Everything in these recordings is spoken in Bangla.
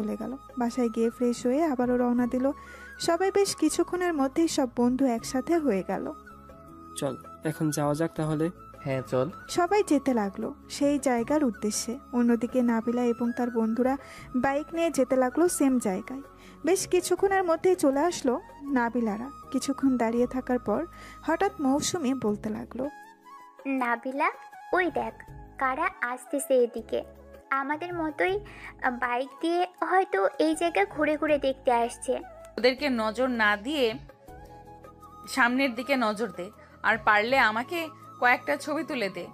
চলে গেল। বাসায় গিয়ে ফ্রেশ হয়ে আবারও রওনা দিল। সবাই বেশ কিছুক্ষণের মধ্যেই সব বন্ধু একসাথে হয়ে গেল। চল এখন যাওয়া যাক তাহলে। হ্যাঁ চল। সবাই যেতে লাগলো সেই জায়গার উদ্দেশ্যে। অন্যদিকে নাবিলা এবং তার বন্ধুরা বাইক নিয়ে যেতে লাগলো সেম জায়গায়। বেশ কিছুক্ষণের মধ্যেই চলে আসলো নাবিলারা। কিছুক্ষণ দাঁড়িয়ে থাকার পর হঠাৎ মৌসুমী বলতে লাগলো, নাবিলা, ওই দেখ কারা আসতেছে এদিকে। আমাদের মতোই বাইক দিয়ে হয়তো এই জায়গা ঘুরে ঘুরে দেখতে আসছে। ওদেরকে নজর না দিয়ে সামনের দিকে নজর দে, আর পারলে আমাকে কয়েকটা ছবি তুলে দে,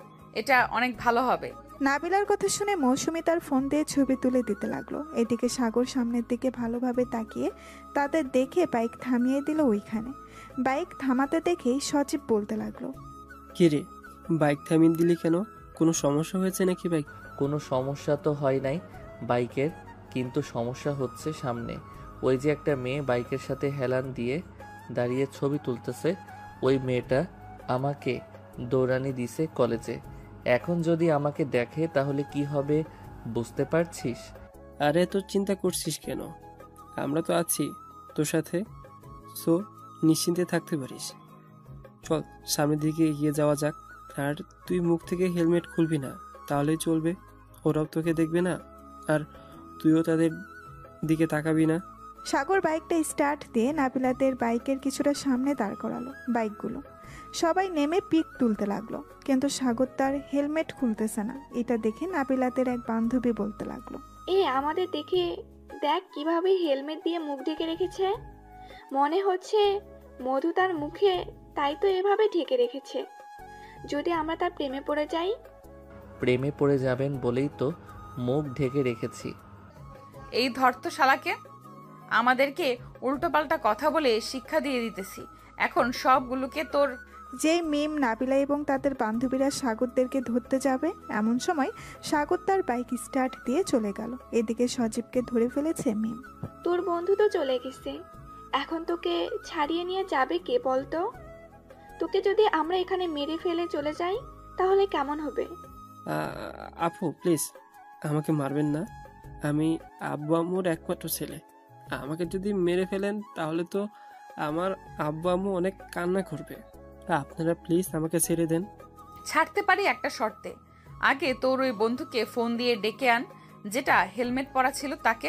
এটা অনেক ভালো হবে। নাবিলার কথা শুনে মৌসুমী তার ফোন দিয়ে ছবি তুলে দিতে লাগলো। এদিকে সাগর সামনের দিকে ভালোভাবে তাকিয়ে তাদের দেখে বাইক থামিয়ে দিল ওইখানে। বাইক থামাতে দেখেই সজীব বলতে লাগলো, কি রে, বাইক থামিয়ে দিলি কেন? কোনো সমস্যা হয়েছে নাকি বাইক? কোনো সমস্যা তো হয় নাই বাইকের, কিন্তু সমস্যা হচ্ছে সামনে। ওই যে একটা মেয়ে বাইকের সাথে হেলান দিয়ে দাঁড়িয়ে ছবি তুলতেছে, ওই মেয়েটা আমাকে দৌড়ানি দিছে কলেজে। এখন যদি আমাকে দেখে তাহলে কি হবে বুঝতে পারছিস? আরে তোর চিন্তা করছিস কেন? আমরা তো আছি তোর সাথে, সো নিশ্চিন্তে থাকতে পারিস। চল সামনের দিকে এগিয়ে যাওয়া যাক। আর তুই মুখ থেকে হেলমেট খুলবি না, তাহলেই চলবে। ওরাও তোকে দেখবে না, আর তুইও তাদের দিকে তাকাবি না। সাগর বাইকটা স্টার্ট দিয়ে নাবিলাদের বাইকের কিছুটা সামনে দাঁড় করালো বাইকগুলো। সবাই নেমে পিক তুলতে লাগলো, কিন্তু সাগর তার হেলমেট খুলতেছে না। এটা দেখে নাবিলাদের এক বান্ধবী বলতে লাগলো, আমাদের দেখে দেখ কিভাবে হেলমেট দিয়ে মুখ ঢেকে রেখেছে। মনে হচ্ছে মধু তার মুখে, তাই তো এভাবে ঢেকে রেখেছে। যদি আমরা তার প্রেমে পড়ে যাই? প্রেমে পড়ে যাবেন বলেই তো মুখ ঢেকে রেখেছি। এই ধর তো শালাকে, আমাদেরকে উল্টোপাল্টা কথা বলে শিক্ষা দিয়ে দিতেছি। এখন সবগুলোকে তোর। যেই মিম নাবিলা এবং তাদের বান্ধবীরা সাগরদেরকে ধরতে যাবে, এমন সময় সাগর তার বাইক স্টার্ট দিয়ে চলে গেল। এদিকে সজীবকে ধরে ফেলেছে মিম। তোর বন্ধু তো চলে গেছে, এখন তোকে ছাড়িয়ে নিয়ে যাবে কে বলতো? তোকে যদি আমরা এখানে মেরে ফেলে চলে যাই তাহলে কেমন হবে? আপু প্লিজ আমাকে মারবেন না। আমি আব্বু আম্মুর একমাত্র ছেলে। আমাকে যদি মেরে ফেলেন তাহলে তো আমার আব্বু আম্মু অনেক কান্না করবে। আপনারা প্লিজ আমাকে ছেড়ে দেন। ছাড়তে পারি একটা শর্তে। আগে তোর ওই বন্ধুকে ফোন দিয়ে ডেকে আন, যেটা হেলমেট পরা ছিল তাকে।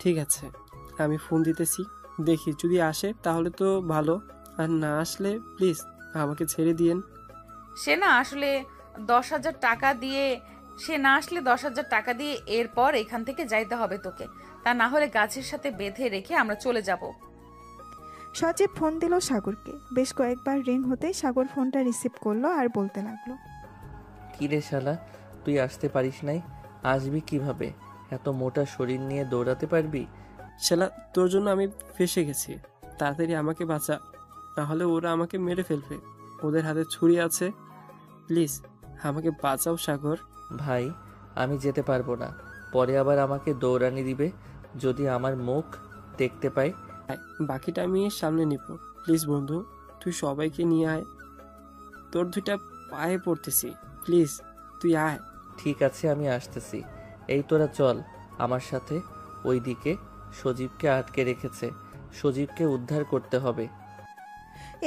ঠিক আছে, আমি ফোন দিতেছি। দেখি যদি আসে তাহলে তো ভালো, আর না আসলে প্লিজ আমাকে ছেড়ে দিয়েন। সে না আসলে 10,000 টাকা দিয়ে এরপর এখান থেকে যাইতে হবে তোকে। তা না হলে গাছের সাথে বেঁধে রেখে আমরা চলে যাব। সজীব ফোন দিল সাগরকে। বেশ কয়েকবার রিং হতে সাগর ফোনটা রিসিভ করলো আর বলতে লাগলো, কি রে শালা, তুই আসতে পারিস নাই? আসবি কিভাবে? এত মোটা শরীর নিয়ে দৌড়াতে পারবি? শালা তোর জন্য আমি ফেসে গেছি, তাড়াতাড়ি আমাকে বাঁচা, নাহলে ওরা আমাকে মেরে ফেলবে। ওদের হাতে ছুরি আছে, প্লিজ আমাকে বাঁচাও সাগর। ভাই আমি যেতে পারবো না, পরে আবার আমাকে দৌড়ানি দিবে যদি আমার মুখ দেখতে পাই। বাকিটা আমি সামনে নিব। প্লিজ বন্ধু, তুই সবাইকে নিয়ে আয়, তোর দুইটা পায়ে পড়তেছি, প্লিজ তুই আয়। ঠিক আছে আমি আসতেছি। এই তোরা চল আমার সাথে। ওইদিকে সজীবকে আটকে রেখেছে, সজীবকে উদ্ধার করতে হবে।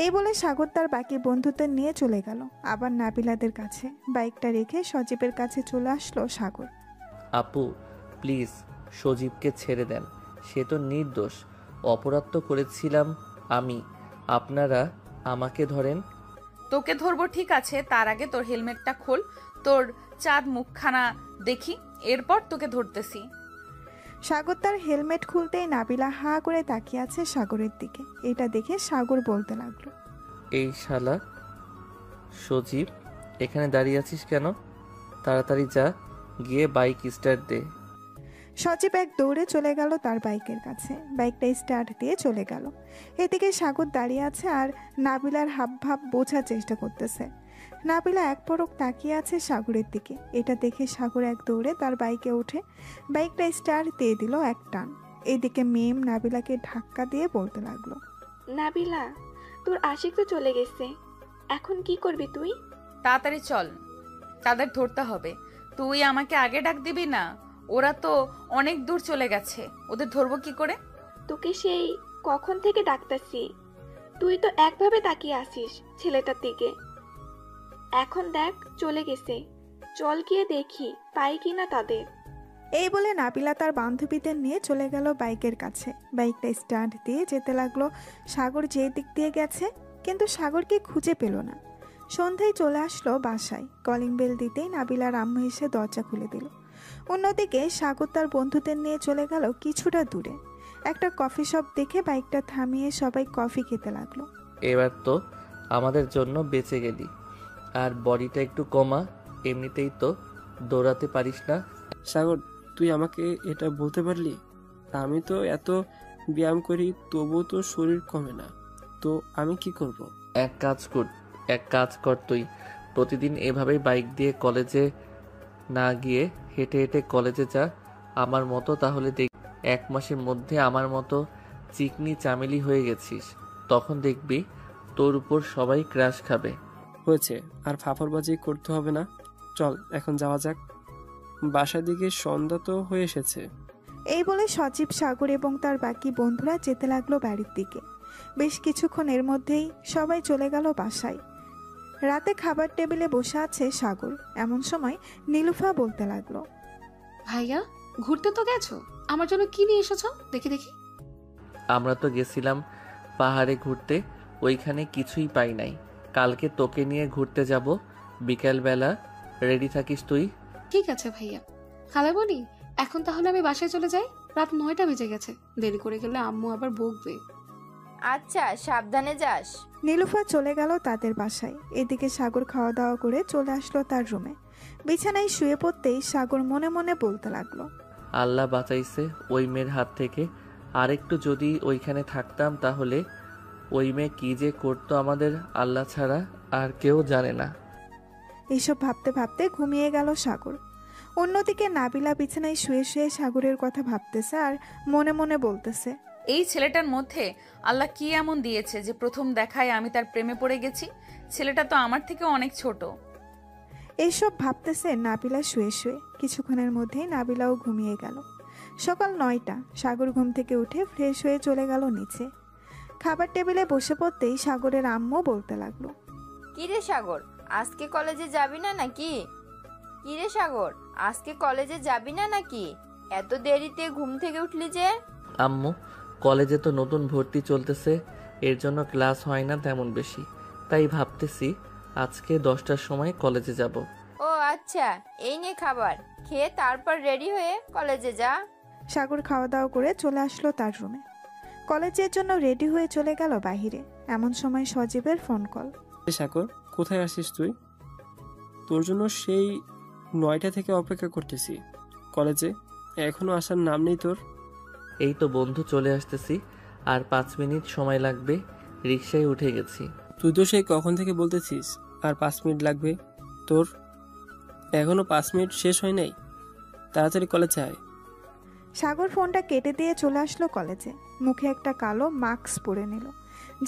এই বলে সাগর তার বাকি বন্ধুদের নিয়ে চলে গেল আবার নাবিলাদের কাছে। বাইকটা রেখে সজীবের কাছে চলে আসলো সাগর। আপু প্লিজ সজীবকে ছেড়ে দেন, সে তো নির্দোষ। অপরাধ তো করেছিলাম আমি, আপনারা আমাকে ধরেন। তোকে ধরবো ঠিক আছে, তার আগে তোর হেলমেটটা খোল, তোর চাঁদ মুখখানা দেখি, এরপর তোকে ধরতেছি। সাগর তার হেলমেট খুলতেই নাবিলা হা করে তাকিয়ে আছে সাগরের দিকে। এটা দেখে সাগর বলতে লাগলো, এই শালা সজীব, এখানে দাঁড়িয়ে আছিস কেন? তাড়াতাড়ি যা, গিয়ে বাইক স্টার্ট দে। সজীব এক দৌড়ে চলে গেল তার বাইকের কাছে। বাইকটা স্টার্ট দিয়ে চলে গেল। এদিকে সাগর দাঁড়িয়ে আছে আর নাবিলার হাবভাব বোঝার চেষ্টা করতেছে। নাবিলা এক পলক তাকিয়ে আছে সাগরের দিকে। এটা দেখে সাগর এক দৌড়ে তার বাইকে ওঠে। বাইকটা স্টার্ট দিয়ে দিল এক টান। এদিকে মেম নাবিলাকে ধাক্কা দিয়ে বলতে লাগলো, নাবিলা, তোর আশিক তো চলে গেছে, এখন কি করবি তুই? তাড়াতাড়ি চল, তাদের ধরতে হবে। তুই আমাকে আগে ডাক দিবি না? ওরা তো অনেক দূর চলে গেছে, ওদের ধরবো কি করে? তোকে সেই কখন থেকে ডাকতাছি, তুই তো একভাবে তাকিয়ে আসিস ছেলেটার দিকে। এখন দেখ চলে গেছে, চল গিয়ে দেখি পাই কিনা তাদের। এই বলে নাবিলা তার বান্ধবীদের নিয়ে চলে গেল বাইকের কাছে। বাইকটা স্টার্ট দিয়ে যেতে লাগলো সাগর যে দিক দিয়ে গেছে, কিন্তু সাগরকে খুঁজে পেল না। সন্ধ্যায় চলে আসলো বাসায়। কলিং বেল দিতেই নাবিলার আম্মু এসে দরজা খুলে দিল। অন্যদিকে সাগর তার বন্ধুদের নিয়ে চলে গেল কিছুটা দূরে। একটা কফি শপ দেখে বাইকটা থামিয়ে সবাই কফি খেতে লাগলো। এবার তো আমাদের জন্য বেঁচে গেলি। আর বডিটা একটু কমা, এমনিতেই তো দৌড়াতে পারিস না। সাগর, তুই আমাকে এটা বলতে পারলি? আমি তো এত ব্যায়াম করি, তবুও তো শরীর কমে না, তো আমি কি করব? এক কাজ কর, তুই প্রতিদিন এভাবেই বাইক দিয়ে কলেজে না গিয়ে হেঁটে হেঁটে কলেজে যা আমার মতো, তাহলে দেখ 1 মাসের মধ্যে আমার মতো চিকনি চামেলি হয়ে গেছিস। তখন দেখবি তোর উপর সবাই ক্রাশ খাবে। হয়েছে, আর ফাফরবাজি করতে হবে না, চল এখন যাওয়া যাক। বাসার দিকে সন্ধ্যা তো হয়ে এসেছে। এই বলে সজীব, সাগর এবং তার বাকি বন্ধুরা যেতে লাগলো বাড়ির দিকে। বেশ কিছুক্ষণের মধ্যেই সবাই চলে গেল বাসায়। রাতে খাবার টেবিলে বসে আছে সাগর। এমন সময় নীলুফা বলতে লাগলো, ভাইয়া ঘুরতে তো গেছো, আমার জন্য কি নিয়ে এসেছো দেখি দেখি। আমরা তো গেছিলাম পাহাড়ে ঘুরতে, ওইখানে কিছুই পাই নাই। কালকে তোকে নিয়ে ঘুরতে যাব, বিকালবেলা রেডি থাকিস তুই। ঠিক আছে ভাইয়া। খালামণি, এখন তাহলে আমি বাসায় চলে যাই, রাত 9টা বেজে গেছে, দেরি করে গেলে আম্মু আবার বকবে। আচ্ছা, সাবধানে যাস। নীলুফা চলে গেল তাদের বাসায়। এদিকে সাগর খাওয়া দাওয়া করে চলে আসলো তার রুমে। বিছানায় শুয়ে পড়তেই সাগর মনে মনে বলতে লাগলো, আল্লাহ বাঁচাইছে ওই মেয়ের হাত থেকে। আর একটু যদি ওইখানে থাকতাম, তাহলে ওই মেয়ে কি যে করতো আমাদের আল্লাহ ছাড়া আর কেউ জানে না। এইসব ভাবতে ভাবতে ঘুমিয়ে গেল সাগর। অন্যদিকে নাবিলা বিছানায় শুয়ে শুয়ে সাগরের কথা ভাবতেছে আর মনে মনে বলতেছে, এই ছেলেটার মধ্যে আল্লাহ কি এমন দিয়েছে যে প্রথম দেখায় আমি তার প্রেমে পড়ে গেছি? ছেলেটা তো আমার থেকে অনেক ছোট। এইসব ভাবতেছে নাবিলা শুয়ে শুয়ে। কিছুক্ষণের মধ্যেই নাবিলাও ঘুমিয়ে গেল। সকাল 9টা। সাগর ঘুম থেকে উঠে ফ্রেশ হয়ে চলে গেল নিচে। খাবার টেবিলে বসে পড়তেই সাগরের আম্মু বলতে লাগলো, কিরে সাগর, আজকে কলেজে যাবি না নাকি? কিরে সাগর, আজকে কলেজে যাবি না নাকি? এত দেরিতে ঘুম থেকে উঠলি যে? আম্মু, কলেজে তো নতুন ভর্তি চলতেছে, এর জন্য ক্লাস হয় না তেমন বেশি, তাই ভাবতেছি আজকে 10টার সময় কলেজে যাব। ও আচ্ছা, এই নে খাবার, খেয়ে তারপর রেডি হয়ে কলেজে যা। সাগর খাওয়া দাওয়া করে চলে আসলো তার রুমে। কলেজের জন্য রেডি হয়ে চলে গেল বাহিরে। এমন সময় সজীবের ফোন কল। সাগর, কোথায় আসিস তুই? তোর জন্য সেই 9টা থেকে অপেক্ষা করতেছি কলেজে, এখনো আসার নাম নেই তোর। এই তো বন্ধু চলে আসতেছি, আর 5 মিনিট সময় লাগবে, রিক্সায় উঠে গেছি। তুই তো সেই কখন থেকে বলতেছিস আর 5 মিনিট লাগবে, তোর এখনো 5 মিনিট শেষ হয় নাই, তাড়াতাড়ি কলেজে আয়। সাগর ফোনটা কেটে দিয়ে চলে আসলো কলেজে। মুখে একটা কালো মাস্ক পরে নিল,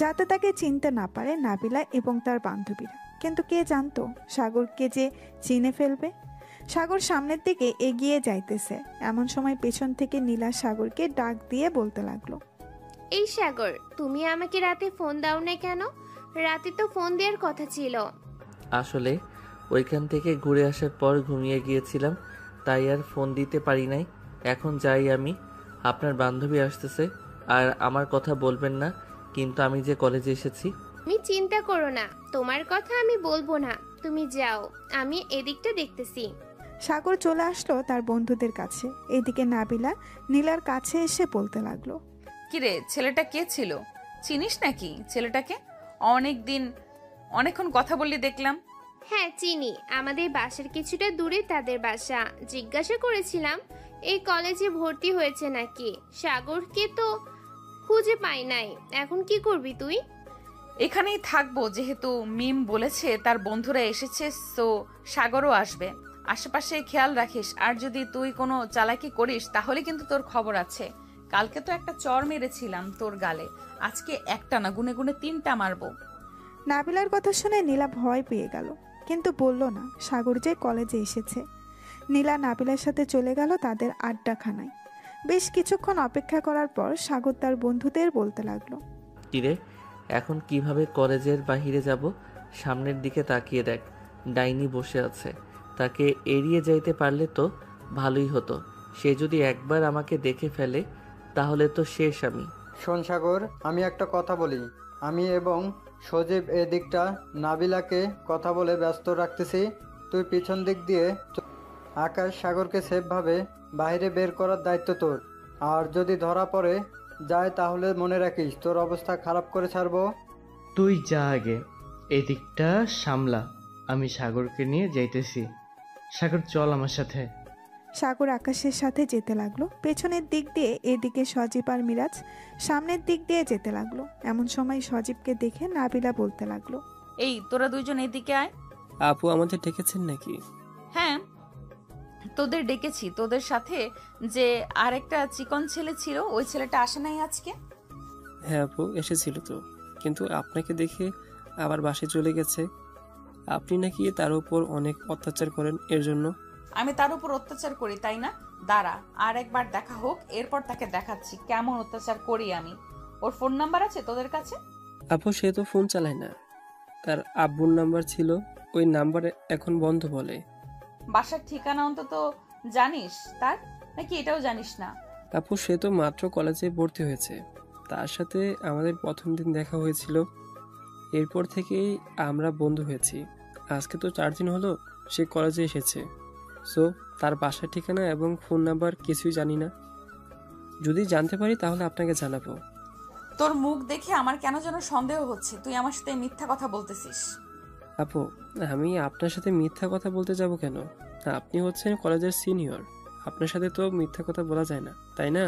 যাতে তাকে চিনতে না পারে নাবিলা এবং তার বান্ধবীরা। কিন্তু কে জানতো সাগরকে যে চিনে ফেলবে। সাগর সামনের দিকে এগিয়ে যাইতেছে। এমন সময় পেছন থেকে নীলা সাগরকে ডাক দিয়ে বলতে লাগলো, এই সাগর, তুমি আমাকে রাতে ফোন দাও না কেন? রাতে তো ফোন দেওয়ার কথা ছিল। আসলে ওইখান থেকে ঘুরে আসার পর ঘুমিয়ে গিয়েছিলাম, তাই আর ফোন দিতে পারি নাই। এখন যাই আমি, আপনার বান্ধবী আসতেছে, আর আমার কথা বলবেন না কিন্তু আমি যে কলেজে এসেছি। তুমি চিন্তা করো না, তোমার কথা আমি বলবো না, তুমি যাও, আমি এদিকটা দেখতেছি। সাগর চলে আসলো তার বন্ধুদের কাছে। এদিকে নাবিলা নীলার কাছে এসে বলতে লাগলো, কিরে, ছেলেটা কে ছিল? চিনিস নাকি ছেলেটাকে? অনেকক্ষণ কথা বললি দেখলাম। হ্যাঁ চিনি, আমাদের বাসার কিছুটা দূরে তাদের বাসা। জিজ্ঞাসা করেছিলাম এই কলেজে ভর্তি হয়েছে নাকি। সাগরকে তো খুঁজে পাই নাই, এখন কি করবি তুই? এখানেই থাকবো, যেহেতু মিম বলেছে তার বন্ধুরা এসেছে, তো সাগরও আসবে। আশেপাশে খেয়াল রাখিস, আর যদি তুই কোনো চালাকি করিস তাহলে কিন্তু তোর খবর আছে। কালকে তো একটা চর মেরেছিলাম তোর গালে, আজকে একটা না, গুনে গুনে 3টা মারবো। নাবিলার কথা শুনে নীলা ভয় পেয়ে গেল, কিন্তু বলল না সাগর যে কলেজে এসেছে। নীলা নাবিলার সাথে চলে গেল তাদের আড্ডাখানায়। বেশ কিছুক্ষণ অপেক্ষা করার পর সাগর তার বন্ধুদের বলতে লাগলো, কিরে এখন কিভাবে কলেজের বাহিরে যাব? সামনের দিকে তাকিয়ে দেখ, ডাইনি বসে আছে। তাকে এড়িয়ে যাইতে পারলে তো ভালোই হতো। সে যদি একবার আমাকে দেখে ফেলে তাহলে তো শেষ আমি। শোন সাগর, আমি একটা কথা বলি। আমি এবং সজীব এদিকটা নাবিলাকে কথা বলে ব্যস্ত রাখতেছি। তুই পিছন দিক দিয়ে আকাশ সাগরকে সেফভাবে বাইরে বের করার দায়িত্ব তোর। আর যদি ধরা পড়ে যায় তাহলে মনে রাখিস তোর অবস্থা খারাপ করে ছাড়বো। তুই যা আগে, এদিকটা সামলা, আমি সাগরকে নিয়ে যাইতেছি। সাগর চল আমার সাথে। সাগর আকাশের সাথে যেতে লাগলো। পেছনের দিক দিয়ে এদিকে সজীব আর মিরাজ সামনের দিক দিয়ে যেতে লাগলো। এমন সময় সজীবকে দেখে নাবিলা বলতে লাগলো, এই তোরা দুইজন এদিকে আয়। আপু আমাদের ডেকেছেন নাকি? হ্যাঁ, তোদের ডেকেছি। তোদের সাথে যে আরেকটা চিকন ছেলে ছিল, ওই ছেলেটা আসে নাই আজকে? হ্যাঁ আপু এসেছিল তো, কিন্তু আপনাকে দেখে আবার বাসে চলে গেছে। আপনি নাকি তার উপর অনেক অত্যাচার করেন, এর জন্য। আমি তার উপর অত্যাচার করি তাই না? দাঁড়া, আর একবার দেখা হোক, এরপর তাকে দেখাচ্ছি কেমন অত্যাচার করি আমি। ওর ফোন নাম্বার আছে তোদের কাছে? আপু সে তো ফোন চালায় না, তার আব্বুর নাম্বার ছিল, ওই নাম্বারে এখন বন্ধ বলে। বাসার ঠিকানা অন্তত জানিস তার, নাকি এটাও জানিস না? আপু সে তো মাত্র কলেজে ভর্তি হয়েছে, তার সাথে আমাদের প্রথম দিন দেখা হয়েছিল, এরপর থেকেই আমরা বন্ধু হয়েছি। আজকে তো 4 দিন হলো সে কলেজে এসেছে। সো তার বাসার ঠিকানা এবং ফোন নাম্বার কিছুই জানি না। যদি জানতে পারি তাহলে আপনাকে জানাবো। তোর মুখ দেখে আমার কেন যেন সন্দেহ হচ্ছে তুই আমার সাথে মিথ্যা কথা বলতেছিস। আপু আমি আপনার সাথে মিথ্যা কথা বলতে যাব কেন? আপনি হচ্ছেন কলেজের সিনিয়র, আপনার সাথে তো মিথ্যা কথা বলা যায় না, তাই না?